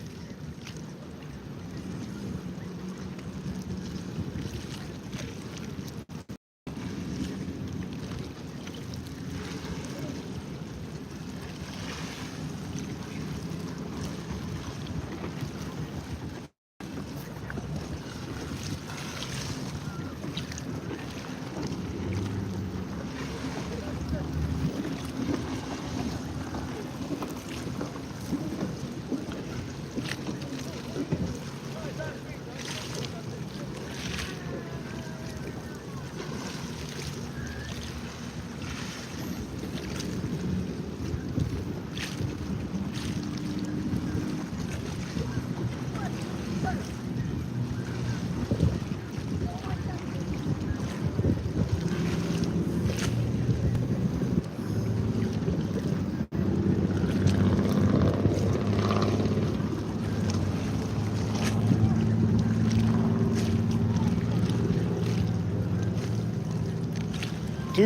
No,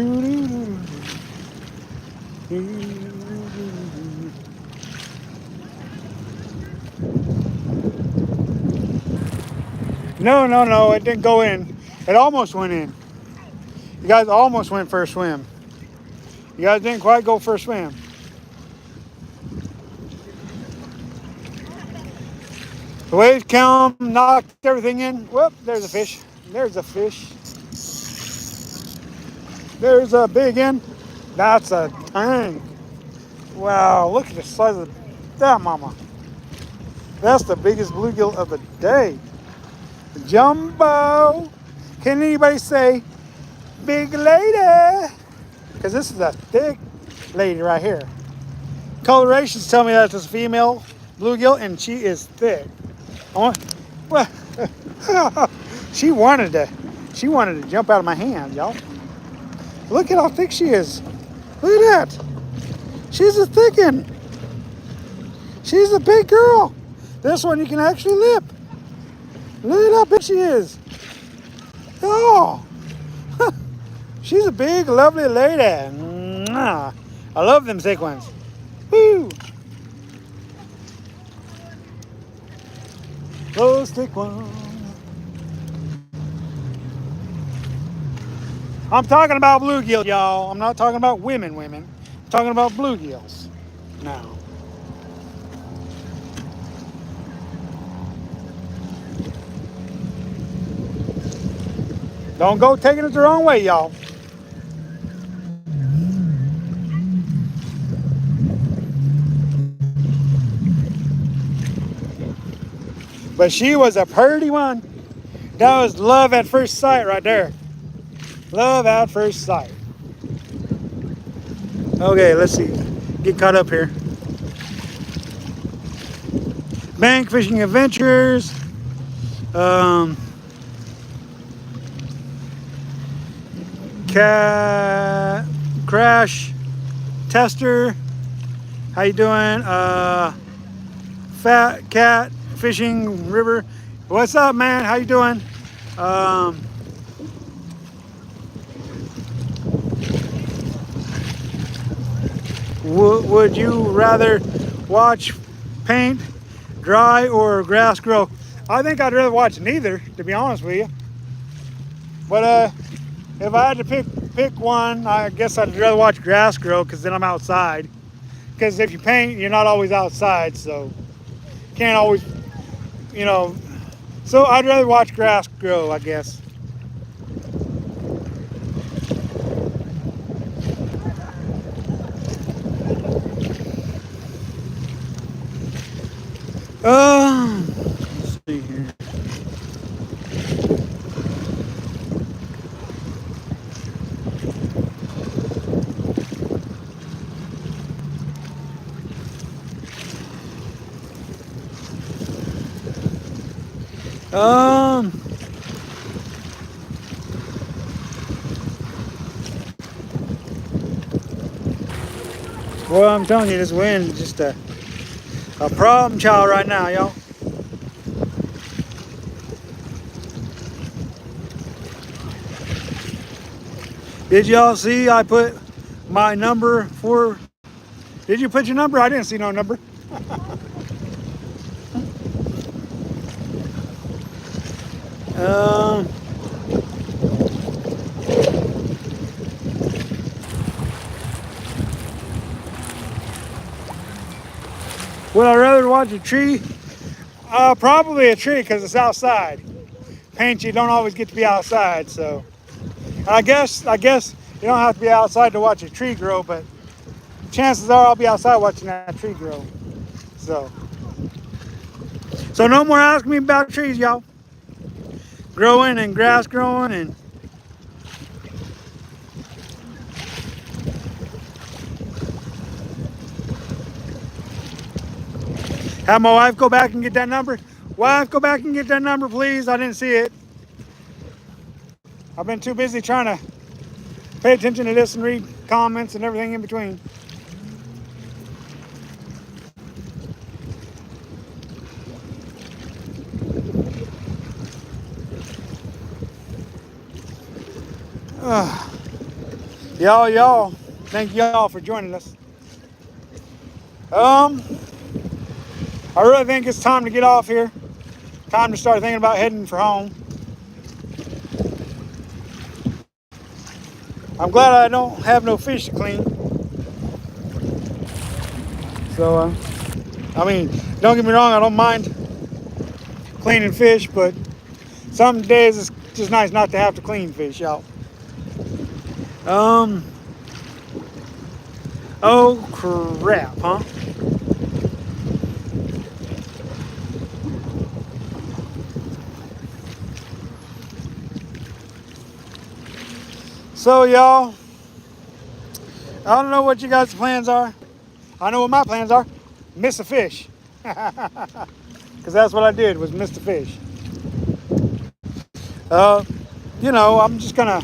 no, no, it didn't go in. It almost went in. You guys almost went for a swim. You guys didn't quite go for a swim. The waves come, knocked everything in. Whoop, there's a fish. There's a fish. There's a big one. That's a tank. Wow, look at the size of that mama. That's the biggest bluegill of the day. Jumbo. Can anybody say big lady? Because this is a thick lady right here. Colorations tell me that it's a female bluegill and she is thick. Well, she wanted to jump out of my hand, y'all. Look at how thick she is. Look at that. She's a thick one. She's a big girl. This one you can actually lip. Look at how big she is. Oh, she's a big, lovely lady. Mwah. I love them thick ones. Woo! Those thick ones. I'm talking about bluegill, y'all. I'm not talking about women. I'm talking about bluegills now. Don't go taking it the wrong way, y'all. But she was a pretty one. That was love at first sight right there. Love at first sight. Okay, let's see. Get caught up here. Bank Fishing Adventures. Crash Tester. How you doing? Fat Cat Fishing River. What's up, man? How you doing? Would you rather watch paint dry or grass grow? I think I'd rather watch neither, to be honest with you. But if I had to pick one, I guess I'd rather watch grass grow because then I'm outside. Because if you paint, you're not always outside, so can't always, you know. So I'd rather watch grass grow, I guess. Let's see here. Well, I'm telling you, this wind is just a problem child right now, y'all. Did y'all see I put my number for... Did you put your number? I didn't see no number. Would I rather watch a tree? Probably a tree because it's outside. Paint, you don't always get to be outside, so I guess you don't have to be outside to watch a tree grow, but chances are I'll be outside watching that tree grow. So no more asking me about trees, y'all. Growing and grass growing and have my wife go back and get that number. Wife, go back and get that number, please. I didn't see it. I've been too busy trying to pay attention to this and read comments and everything in between. Y'all, thank y'all for joining us. I really think it's time to get off here. Time to start thinking about heading for home. I'm glad I don't have no fish to clean. So, I mean, don't get me wrong, I don't mind cleaning fish, but some days it's just nice not to have to clean fish out. Oh crap, huh? So y'all, I don't know what you guys' plans are. I know what my plans are. Miss a fish. Because that's what I did, was miss the fish. I'm just gonna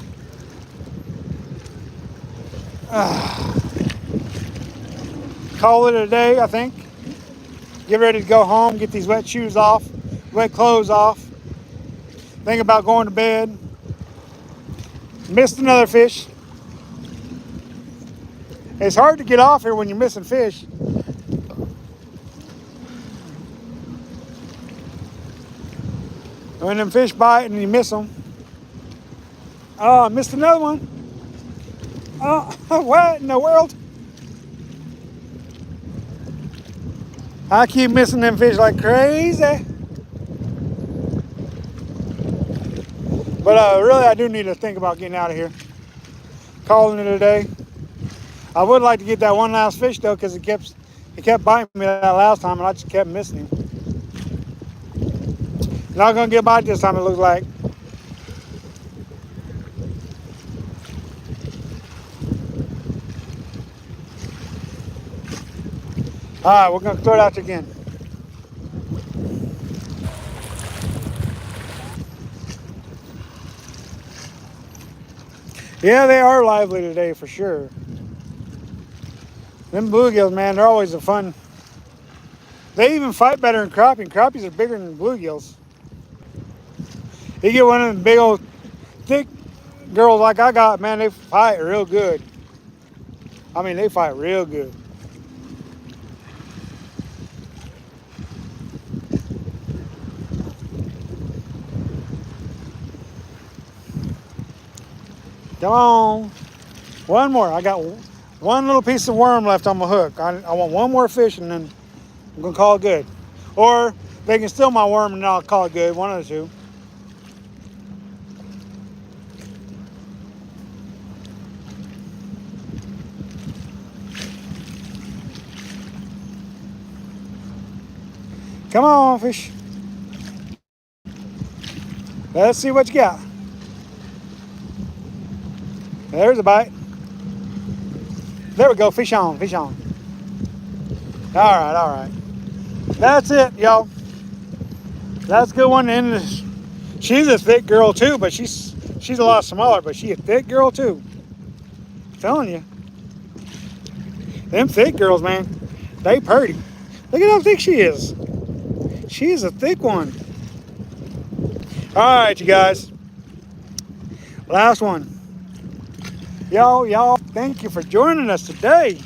call it a day, I think. Get ready to go home, get these wet shoes off, wet clothes off. Think about going to bed. Missed another fish. It's hard to get off here when you're missing fish. When them fish bite and you miss them. Oh, I missed another one. Oh, what in the world? I keep missing them fish like crazy. But really, I do need to think about getting out of here. Calling it a day. I would like to get that one last fish though, because it kept biting me that last time, and I just kept missing him. Not gonna get bite this time, it looks like. All right, we're gonna throw it out there again. Yeah, they are lively today for sure. Them bluegills, man, they're always a fun. They even fight better than crappie. Crappies are bigger than bluegills. You get one of them big old thick girls like I got, man, they fight real good. I mean, they fight real good. Come on. One more. I got one little piece of worm left on my hook. I want one more fish and then I'm going to call it good. Or they can steal my worm and I'll call it good. One of the two. Come on, fish. Let's see what you got. There's a bite. There we go. Fish on, fish on. All right. That's it, y'all. That's a good one. And she's a thick girl too, but she's a lot smaller, but she's a thick girl too. I'm telling you. Them thick girls, man, they pretty. Look at how thick she is. She is a thick one. All right, you guys. Last one. Y'all, thank you for joining us today.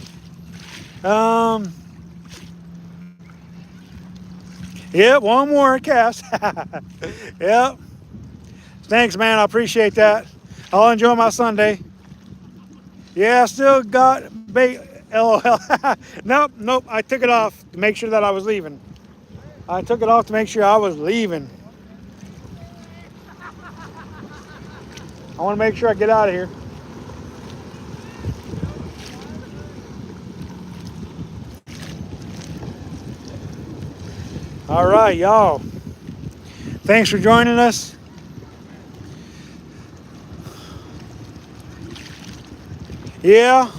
Yep, one more cast. Yep. Thanks, man. I appreciate that. I'll enjoy my Sunday. Yeah, I still got bait. LOL. Nope. I took it off to make sure that I was leaving. I took it off to make sure I was leaving. I want to make sure I get out of here. All right, y'all. Thanks for joining us. Yeah.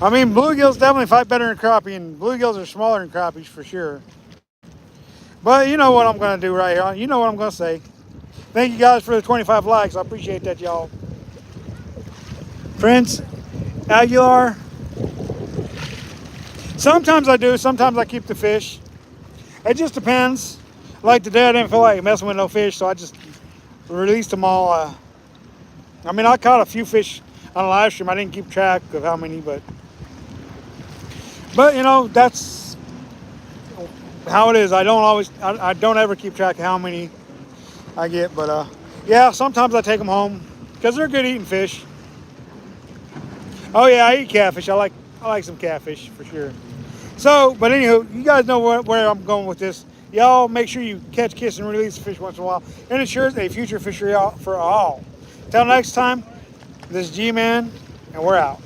I mean, bluegills definitely fight better than crappie, and bluegills are smaller than crappies for sure. But you know what I'm going to do right here. You know what I'm going to say. Thank you guys for the 25 likes. I appreciate that, y'all. Prince Aguilar. Sometimes I do. Sometimes I keep the fish. It just depends. Like today, I didn't feel like messing with no fish, so I just released them all. I mean, I caught a few fish. on a live stream. I didn't keep track of how many, but you know, that's how it is. I don't ever keep track of how many I get, but yeah, sometimes I take them home because they're good eating fish. Oh yeah, I eat catfish. I like some catfish for sure. So, but anywho, you guys know where I'm going with this. Y'all make sure you catch, kiss, and release fish once in a while. It ensures a future fishery for all. Till next time, this is G-Man, and we're out.